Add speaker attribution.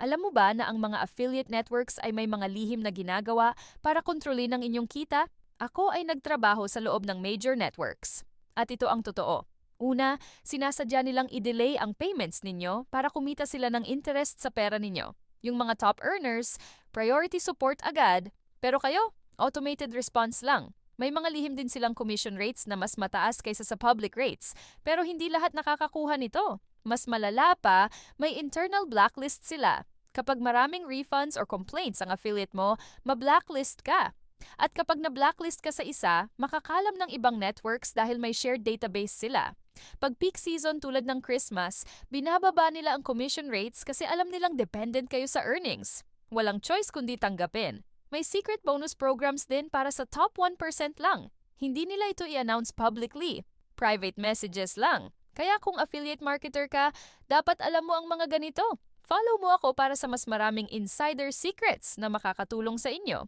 Speaker 1: Alam mo ba na ang mga affiliate networks ay may mga lihim na ginagawa para kontrolin ang inyong kita? Ako ay nagtrabaho sa loob ng major networks. At ito ang totoo. Una, sinasadya nilang i-delay ang payments ninyo para kumita sila ng interest sa pera ninyo. Yung mga top earners, priority support agad, pero kayo, automated response lang. May mga lihim din silang commission rates na mas mataas kaysa sa public rates, pero hindi lahat nakakakuha nito. Mas malala pa, may internal blacklist sila. Kapag maraming refunds or complaints ang affiliate mo, ma-blacklist ka. At kapag na-blacklist ka sa isa, makakalam ng ibang networks dahil may shared database sila. Pag peak season tulad ng Christmas, binababa nila ang commission rates kasi alam nilang dependent kayo sa earnings. Walang choice kundi tanggapin. May secret bonus programs din para sa top 1% lang. Hindi nila ito i-announce publicly. Private messages lang. Kaya kung affiliate marketer ka, dapat alam mo ang mga ganito. Follow mo ako para sa mas maraming insider secrets na makakatulong sa inyo.